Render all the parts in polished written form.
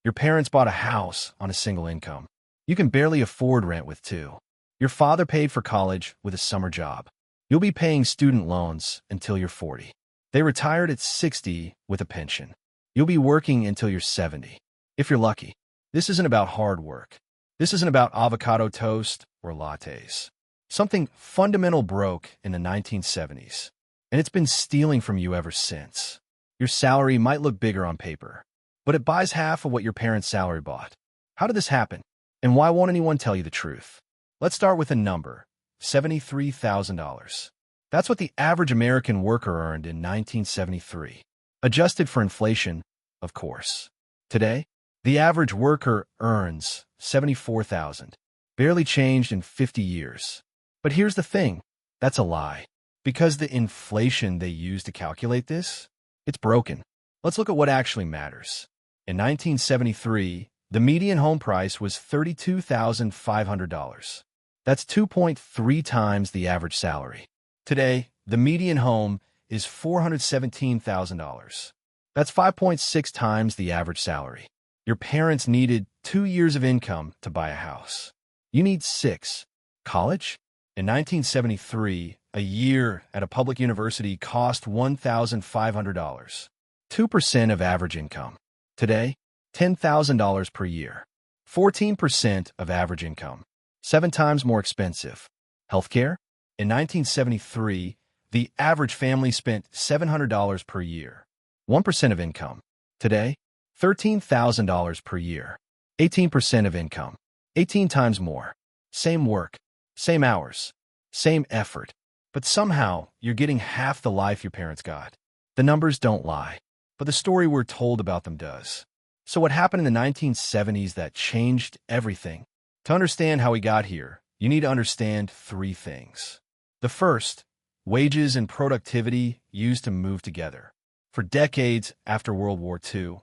Your parents bought a house on a single income. You can barely afford rent with two. Your father paid for college with a summer job. You'll be paying student loans until you're 40. They retired at 60 with a pension. You'll be working until you're 70, if you're lucky. This isn't about hard work. This isn't about avocado toast or lattes. Something fundamental broke in the 1970s, and it's been stealing from you ever since. Your salary might look bigger on paper, but it buys half of what your parents' salary bought. How did this happen? And why won't anyone tell you the truth? Let's start with a number, $73,000. That's what the average American worker earned in 1973. Adjusted for inflation, of course. Today, the average worker earns $74,000. Barely changed in 50 years. But here's the thing, that's a lie. Because the inflation they use to calculate this, it's broken. Let's look at what actually matters. In 1973, the median home price was $32,500. That's 2.3 times the average salary. Today, the median home is $417,000. That's 5.6 times the average salary. Your parents needed 2 years of income to buy a house. You need 6. College? In 1973, a year at a public university cost $1,500. 2% of average income. Today, $10,000 per year. 14% of average income. 7 times more expensive. Healthcare? In 1973, the average family spent $700 per year. 1% of income. Today, $13,000 per year. 18% of income. 18 times more. Same work, same hours, same effort. But somehow, you're getting half the life your parents got. The numbers don't lie, but the story we're told about them does. So what happened in the 1970s that changed everything? To understand how we got here, you need to understand 3 things. The first, wages and productivity used to move together. For decades after World War II,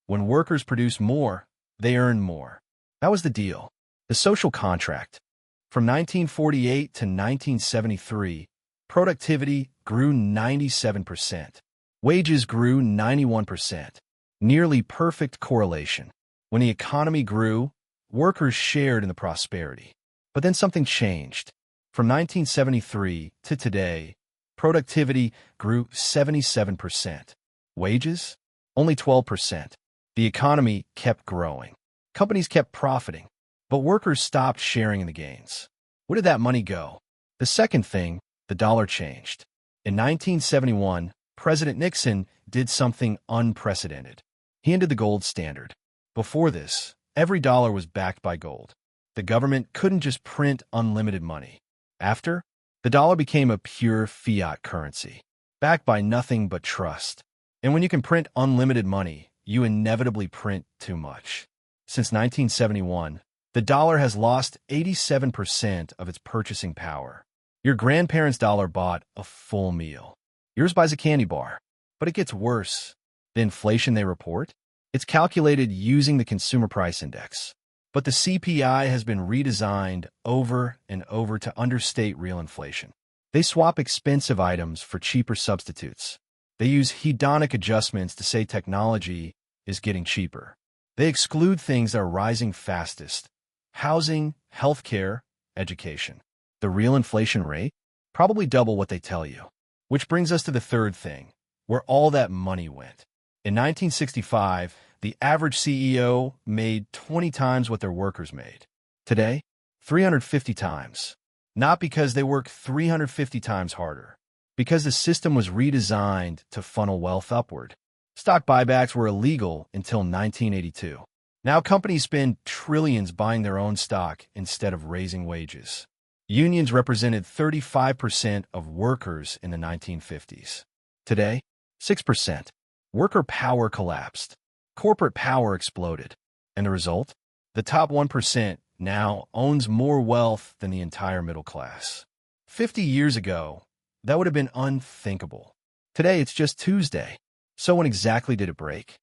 when workers produced more, they earned more. That was the deal, the social contract. From 1948 to 1973, productivity grew 97%. Wages grew 91%. Nearly perfect correlation. When the economy grew, workers shared in the prosperity. But then something changed. From 1973 to today, productivity grew 77%. Wages? Only 12%. The economy kept growing. Companies kept profiting. But workers stopped sharing in the gains. Where did that money go? The second thing, the dollar changed. In 1971, President Nixon did something unprecedented. He ended the gold standard. Before this, every dollar was backed by gold. The government couldn't just print unlimited money. After, the dollar became a pure fiat currency, backed by nothing but trust. And when you can print unlimited money, you inevitably print too much. Since 1971, the dollar has lost 87% of its purchasing power. Your grandparents' dollar bought a full meal. Yours buys a candy bar. But it gets worse. The inflation they report? It's calculated using the Consumer Price Index. But the CPI has been redesigned over and over to understate real inflation. They swap expensive items for cheaper substitutes. They use hedonic adjustments to say technology is getting cheaper. They exclude things that are rising fastest: housing, healthcare, education. The real inflation rate? Probably double what they tell you. Which brings us to the third thing, where all that money went. In 1965, the average CEO made 20 times what their workers made. Today, 350 times. Not because they work 350 times harder, because the system was redesigned to funnel wealth upward. Stock buybacks were illegal until 1982. Now companies spend trillions buying their own stock instead of raising wages. Unions represented 35% of workers in the 1950s. Today, 6%. Worker power collapsed. Corporate power exploded. And the result? The top 1% now owns more wealth than the entire middle class. 50 years ago, that would have been unthinkable. Today, it's just Tuesday. So when exactly did it break?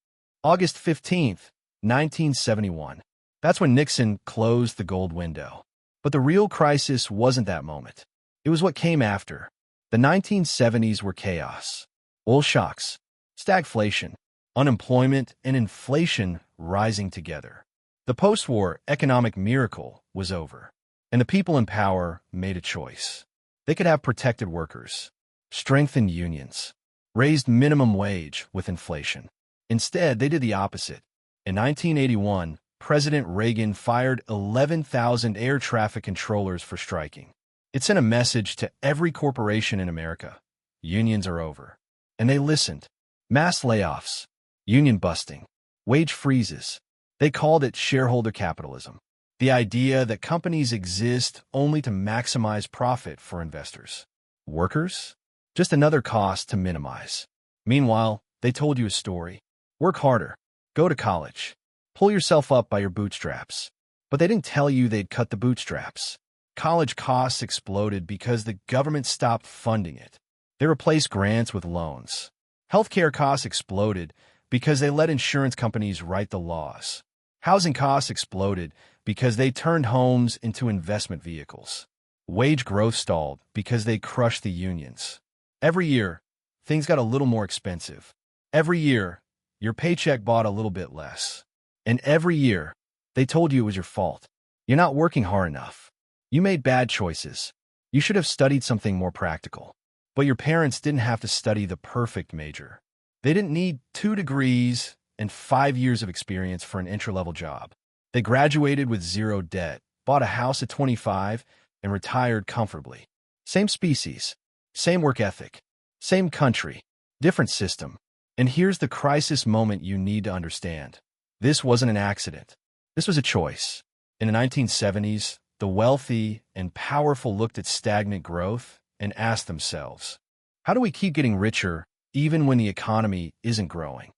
August 15th, 1971. That's when Nixon closed the gold window. But the real crisis wasn't that moment. It was what came after. The 1970s were chaos. Oil shocks, stagflation, unemployment and inflation rising together. The post-war economic miracle was over, and the people in power made a choice. They could have protected workers, strengthened unions, raised minimum wage with inflation. Instead, they did the opposite. In 1981, President Reagan fired 11,000 air traffic controllers for striking. It sent a message to every corporation in America. Unions are over. And they listened. Mass layoffs, union busting, wage freezes. They called it shareholder capitalism. The idea that companies exist only to maximize profit for investors. Workers? Just another cost to minimize. Meanwhile, they told you a story. Work harder. Go to college. Pull yourself up by your bootstraps. But they didn't tell you they'd cut the bootstraps. College costs exploded because the government stopped funding it. They replaced grants with loans. Healthcare costs exploded because they let insurance companies write the laws. Housing costs exploded because they turned homes into investment vehicles. Wage growth stalled because they crushed the unions. Every year, things got a little more expensive. Every year, your paycheck bought a little bit less. And every year, they told you it was your fault. You're not working hard enough. You made bad choices. You should have studied something more practical. But your parents didn't have to study the perfect major. They didn't need 2 degrees and 5 years of experience for an entry-level job. They graduated with 0 debt, bought a house at 25, and retired comfortably. Same species, same work ethic, same country, different system. And here's the crisis moment you need to understand. This wasn't an accident. This was a choice. In the 1970s, the wealthy and powerful looked at stagnant growth and asked themselves, how do we keep getting richer even when the economy isn't growing?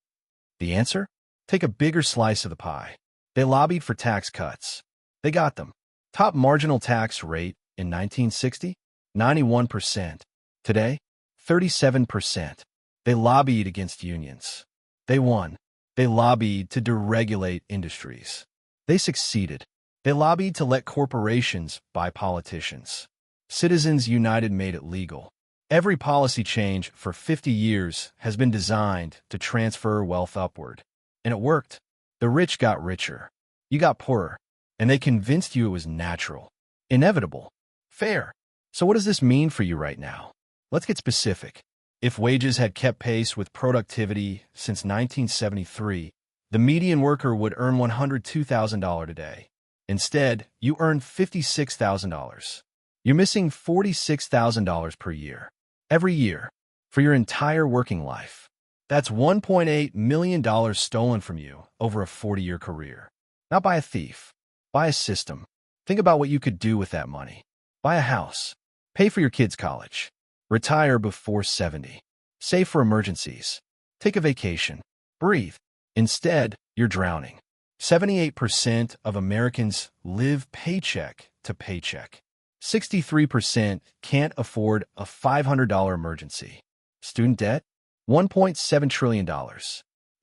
The answer? Take a bigger slice of the pie. They lobbied for tax cuts. They got them. Top marginal tax rate in 1960? 91%. Today? 37%. They lobbied against unions. They won. They lobbied to deregulate industries. They succeeded. They lobbied to let corporations buy politicians. Citizens United made it legal. Every policy change for 50 years has been designed to transfer wealth upward. And it worked. The rich got richer. You got poorer. And they convinced you it was natural, inevitable, fair. So what does this mean for you right now? Let's get specific. If wages had kept pace with productivity since 1973, the median worker would earn $102,000 today. Instead, you earn $56,000. You're missing $46,000 per year, every year, for your entire working life. That's $1.8 million stolen from you over a 40-year career. Not by a thief, by a system. Think about what you could do with that money. Buy a house, pay for your kids' college, retire before 70, save for emergencies, take a vacation, breathe. Instead, you're drowning. 78% of Americans live paycheck to paycheck. 63% can't afford a $500 emergency. Student debt? $1.7 trillion.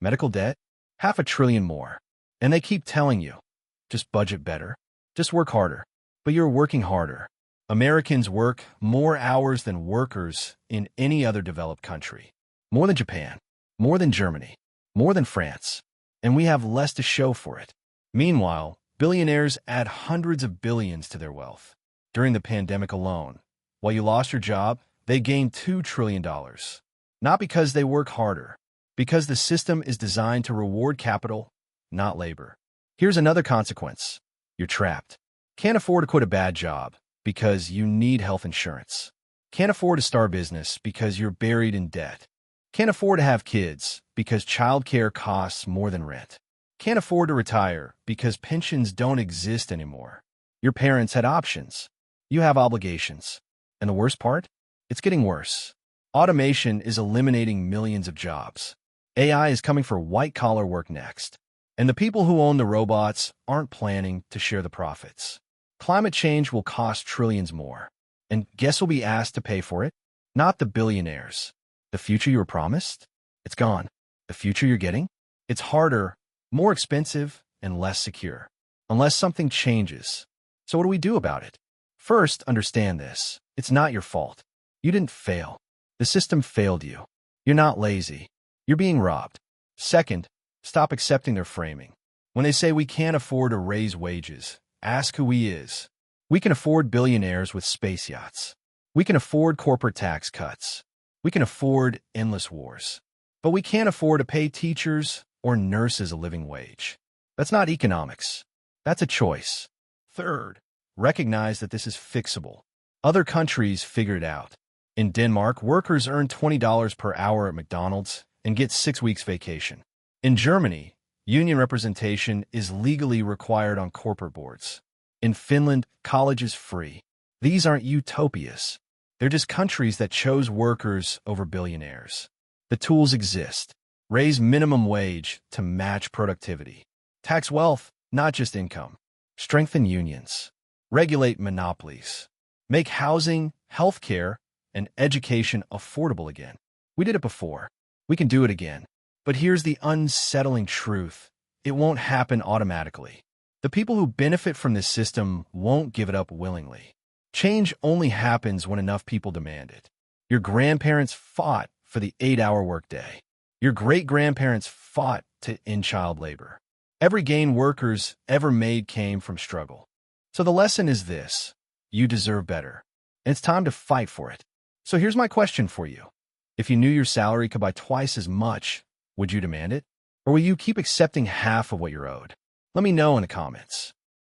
Medical debt? $500 billion more. And they keep telling you, just budget better, just work harder. But you're working harder. Americans work more hours than workers in any other developed country. More than Japan, more than Germany, more than France. And we have less to show for it. Meanwhile, billionaires add hundreds of billions to their wealth. During the pandemic alone, while you lost your job, they gained $2 trillion. Not because they work harder, because the system is designed to reward capital, not labor. Here's another consequence. You're trapped. Can't afford to quit a bad job because you need health insurance. Can't afford to start a business because you're buried in debt. Can't afford to have kids because childcare costs more than rent. Can't afford to retire because pensions don't exist anymore. Your parents had options. You have obligations. And the worst part? It's getting worse. Automation is eliminating millions of jobs. AI is coming for white-collar work next. And the people who own the robots aren't planning to share the profits. Climate change will cost trillions more. And guess who'll be asked to pay for it? Not the billionaires. The future you were promised? It's gone. The future you're getting? It's harder, more expensive, and less secure. Unless something changes. So what do we do about it? First, understand this. It's not your fault. You didn't fail. The system failed you. You're not lazy. You're being robbed. Second, stop accepting their framing. When they say we can't afford to raise wages, ask who we is. We can afford billionaires with space yachts. We can afford corporate tax cuts. We can afford endless wars. But we can't afford to pay teachers or nurses a living wage. That's not economics. That's a choice. Third, recognize that this is fixable. Other countries figure it out. In Denmark, workers earn $20 per hour at McDonald's and get 6 weeks vacation. In Germany, union representation is legally required on corporate boards. In Finland, college is free. These aren't utopias. They're just countries that chose workers over billionaires. The tools exist. Raise minimum wage to match productivity. Tax wealth, not just income. Strengthen unions. Regulate monopolies. Make housing, healthcare, and education affordable again. We did it before. We can do it again. But here's the unsettling truth. It won't happen automatically. The people who benefit from this system won't give it up willingly. Change only happens when enough people demand it. Your grandparents fought for the 8-hour workday. Your great-grandparents fought to end child labor. Every gain workers ever made came from struggle. So the lesson is this: you deserve better. And it's time to fight for it. So here's my question for you. If you knew your salary could buy twice as much, would you demand it? Or will you keep accepting half of what you're owed? Let me know in the comments.